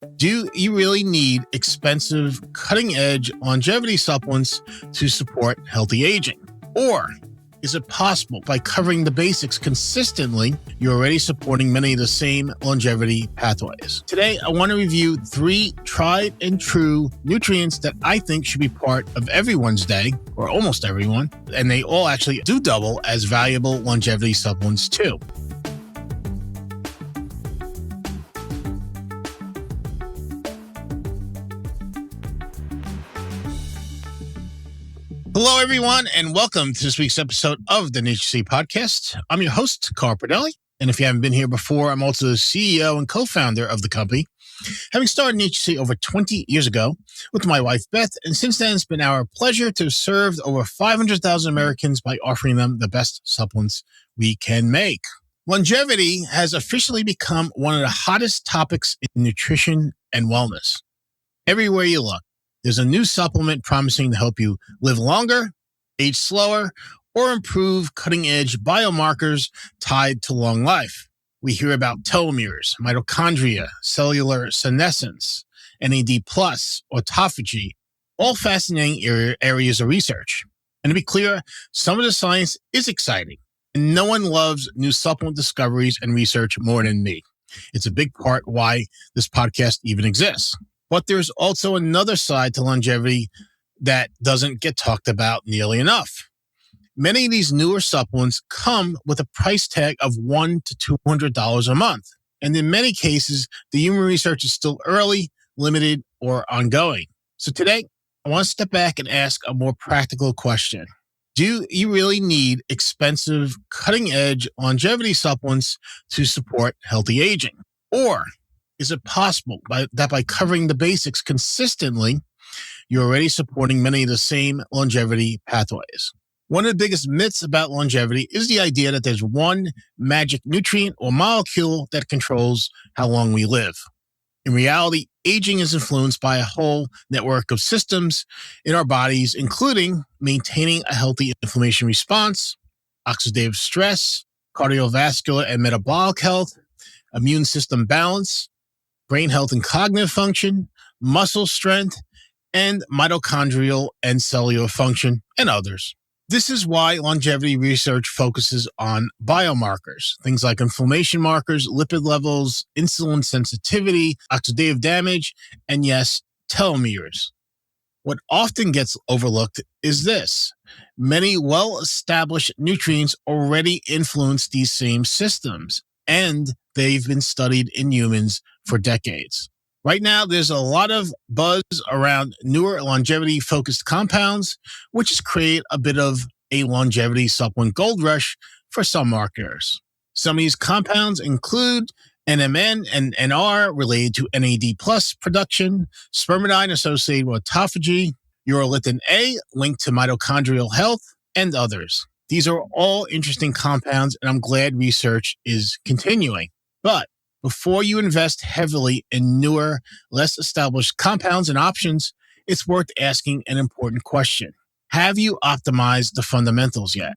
Do you really need expensive, cutting-edge longevity supplements to support healthy aging? Or is it possible by covering the basics consistently, you're already supporting many of the same longevity pathways? Today, I want to review 3 tried and true nutrients that I think should be part of everyone's day, or almost everyone, and they all actually do double as valuable longevity supplements too. Hello, everyone, and welcome to this week's episode of the NatureCity Podcast. I'm your host, Carl Pradelli, and if you haven't been here before, I'm also the CEO and co-founder of the company, having started NatureCity over 20 years ago with my wife, Beth, and since then, it's been our pleasure to have served over 500,000 Americans by offering them the best supplements we can make. Longevity has officially become one of the hottest topics in nutrition and wellness. Everywhere you look, there's a new supplement promising to help you live longer, age slower, or improve cutting-edge biomarkers tied to long life. We hear about telomeres, mitochondria, cellular senescence, NAD+, autophagy, all fascinating areas of research. And to be clear, some of the science is exciting, and no one loves new supplement discoveries and research more than me. It's a big part why this podcast even exists. But there's also another side to longevity that doesn't get talked about nearly enough. Many of these newer supplements come with a price tag of $100 to $200 a month. And in many cases, the human research is still early, limited, or ongoing. So today, I want to step back and ask a more practical question. Do you really need expensive, cutting-edge longevity supplements to support healthy aging? Or is it possible that by covering the basics consistently, you're already supporting many of the same longevity pathways? One of the biggest myths about longevity is the idea that there's one magic nutrient or molecule that controls how long we live. In reality, aging is influenced by a whole network of systems in our bodies, including maintaining a healthy inflammation response, oxidative stress, cardiovascular and metabolic health, immune system balance, brain health and cognitive function, muscle strength, and mitochondrial and cellular function, and others. This is why longevity research focuses on biomarkers, things like inflammation markers, lipid levels, insulin sensitivity, oxidative damage, and yes, telomeres. What often gets overlooked is this. Many well-established nutrients already influence these same systems, and they've been studied in humans for decades. Right now, there's a lot of buzz around newer longevity-focused compounds, which has created a bit of a longevity supplement gold rush for some marketers. Some of these compounds include NMN and NR related to NAD+ production, spermidine associated with autophagy, urolithin A linked to mitochondrial health, and others. These are all interesting compounds, and I'm glad research is continuing. But before you invest heavily in newer, less established compounds and options, it's worth asking an important question. Have you optimized the fundamentals yet?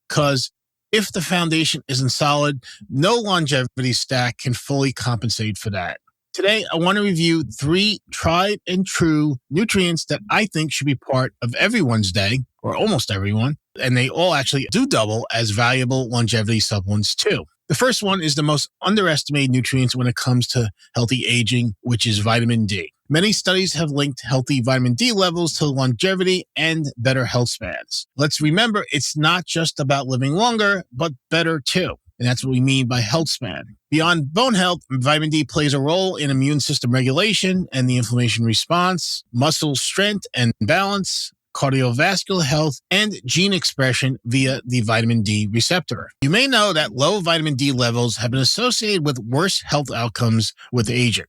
Because if the foundation isn't solid, no longevity stack can fully compensate for that. Today, I want to review 3 tried and true nutrients that I think should be part of everyone's day, or almost everyone, and they all actually do double as valuable longevity supplements too. The first one is the most underestimated nutrients when it comes to healthy aging, which is vitamin D. Many studies have linked healthy vitamin D levels to longevity and better health spans. Let's remember, it's not just about living longer, but better too. And that's what we mean by health span. Beyond bone health, vitamin D plays a role in immune system regulation and the inflammation response, muscle strength and balance, cardiovascular health, and gene expression via the vitamin D receptor. You may know that low vitamin D levels have been associated with worse health outcomes with aging.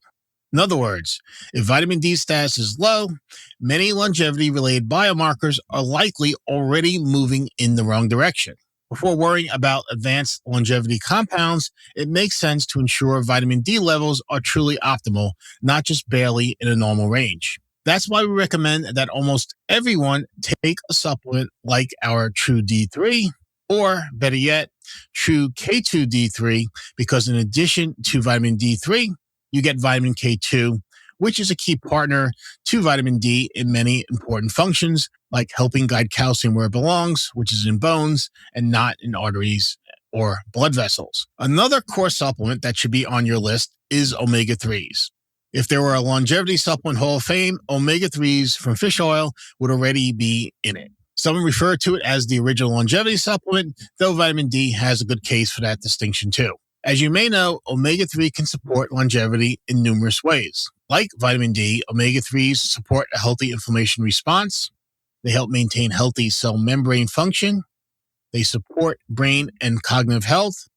In other words, if vitamin D status is low, many longevity-related biomarkers are likely already moving in the wrong direction. Before worrying about advanced longevity compounds, it makes sense to ensure vitamin D levels are truly optimal, not just barely in a normal range. That's why we recommend that almost everyone take a supplement like our True D3, or better yet, True K2 D3, because in addition to vitamin D3, you get vitamin K2, which is a key partner to vitamin D in many important functions, like helping guide calcium where it belongs, which is in bones and not in arteries or blood vessels. Another core supplement that should be on your list is omega-3s. If there were a longevity supplement hall of fame, omega-3s from fish oil would already be in it. Some refer to it as the original longevity supplement, though vitamin D has a good case for that distinction too. As you may know, omega-3 can support longevity in numerous ways. Like vitamin D, omega-3s support a healthy inflammation response. They help maintain healthy cell membrane function. They support brain and cognitive health.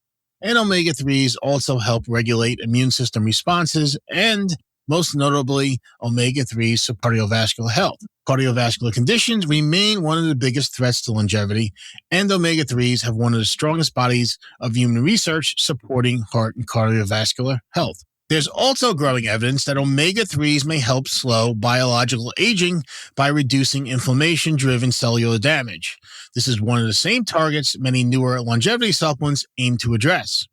And omega-3s also help regulate immune system responses, and most notably, omega-3s support cardiovascular health. Cardiovascular conditions remain one of the biggest threats to longevity, and omega-3s have one of the strongest bodies of human research supporting heart and cardiovascular health. There's also growing evidence that omega-3s may help slow biological aging by reducing inflammation-driven cellular damage. This is one of the same targets many newer longevity supplements aim to address.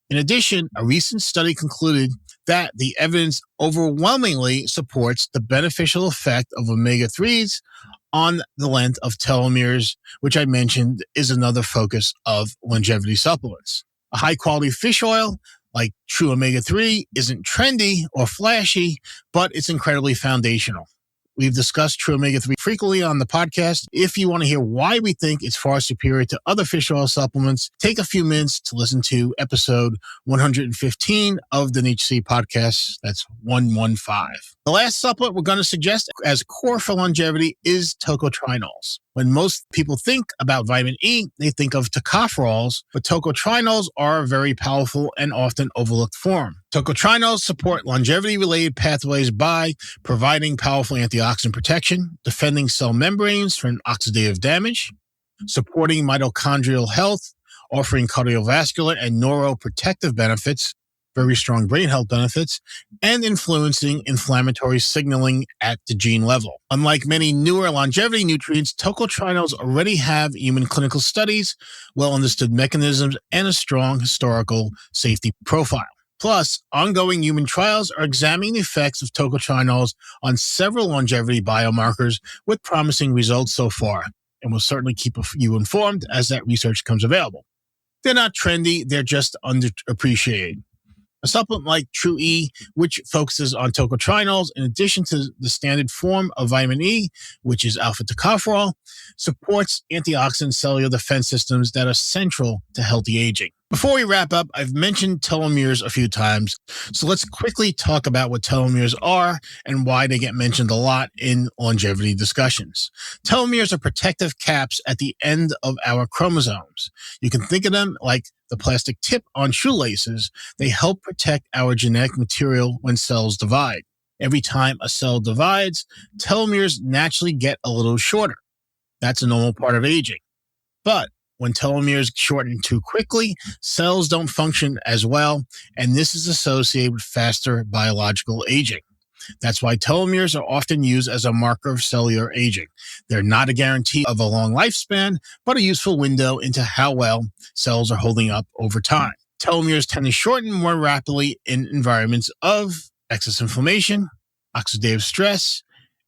In addition, a recent study concluded that the evidence overwhelmingly supports the beneficial effect of omega-3s on the length of telomeres, which I mentioned is another focus of longevity supplements. A high-quality fish oil like true omega-3 isn't trendy or flashy, but it's incredibly foundational. We've discussed true omega-3 frequently on the podcast. If you want to hear why we think it's far superior to other fish oil supplements, take a few minutes to listen to episode 115 of the NatureCity Podcast. That's 115. The last supplement we're going to suggest as core for longevity is tocotrienols. When most people think about vitamin E, they think of tocopherols, but tocotrienols are a very powerful and often overlooked form. Tocotrienols support longevity-related pathways by providing powerful antioxidant protection, defending cell membranes from oxidative damage, supporting mitochondrial health, offering cardiovascular and neuroprotective benefits, very strong brain health benefits, and influencing inflammatory signaling at the gene level. Unlike many newer longevity nutrients, tocotrienols already have human clinical studies, well-understood mechanisms, and a strong historical safety profile. Plus, ongoing human trials are examining the effects of tocotrienols on several longevity biomarkers with promising results so far, and we'll certainly keep you informed as that research becomes available. They're not trendy, they're just underappreciated. A supplement like True E, which focuses on tocotrienols in addition to the standard form of vitamin E, which is alpha tocopherol, supports antioxidant cellular defense systems that are central to healthy aging. Before we wrap up, I've mentioned telomeres a few times, so let's quickly talk about what telomeres are and why they get mentioned a lot in longevity discussions. Telomeres are protective caps at the end of our chromosomes. You can think of them like the plastic tip on shoelaces. They help protect our genetic material when cells divide. Every time a cell divides, telomeres naturally get a little shorter. That's a normal part of aging. But when telomeres shorten too quickly, cells don't function as well, and this is associated with faster biological aging. That's why telomeres are often used as a marker of cellular aging. They're not a guarantee of a long lifespan, but a useful window into how well cells are holding up over time. Telomeres tend to shorten more rapidly in environments of excess inflammation, oxidative stress,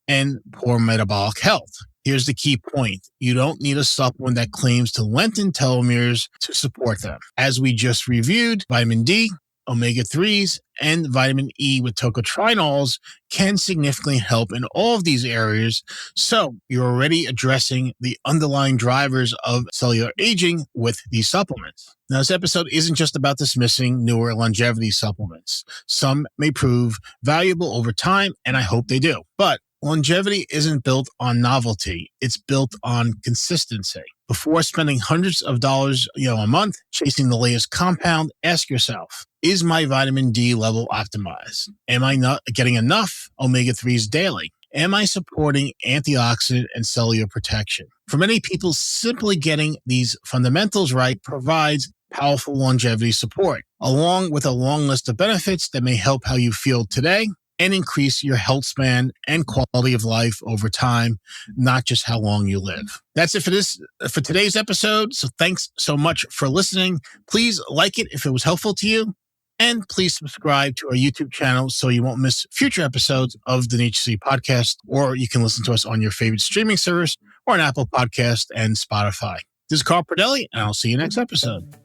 and poor metabolic health. Here's the key point. You don't need a supplement that claims to lengthen telomeres to support them. As we just reviewed, vitamin D, omega-3s, and vitamin E with tocotrienols can significantly help in all of these areas. So you're already addressing the underlying drivers of cellular aging with these supplements. Now, this episode isn't just about dismissing newer longevity supplements. Some may prove valuable over time, and I hope they do. But longevity isn't built on novelty. It's built on consistency. Before spending hundreds of dollars, a month chasing the latest compound, ask yourself, is my vitamin D level optimized? Am I not getting enough omega-3s daily? Am I supporting antioxidant and cellular protection? For many people, simply getting these fundamentals right provides powerful longevity support, along with a long list of benefits that may help how you feel today and increase your health span and quality of life over time, not just how long you live. That's it for today's episode. So thanks so much for listening. Please like it if it was helpful to you. And please subscribe to our YouTube channel so you won't miss future episodes of the NatureCity Podcast, or you can listen to us on your favorite streaming service or on Apple Podcast and Spotify. This is Carl Pradelli, and I'll see you next episode.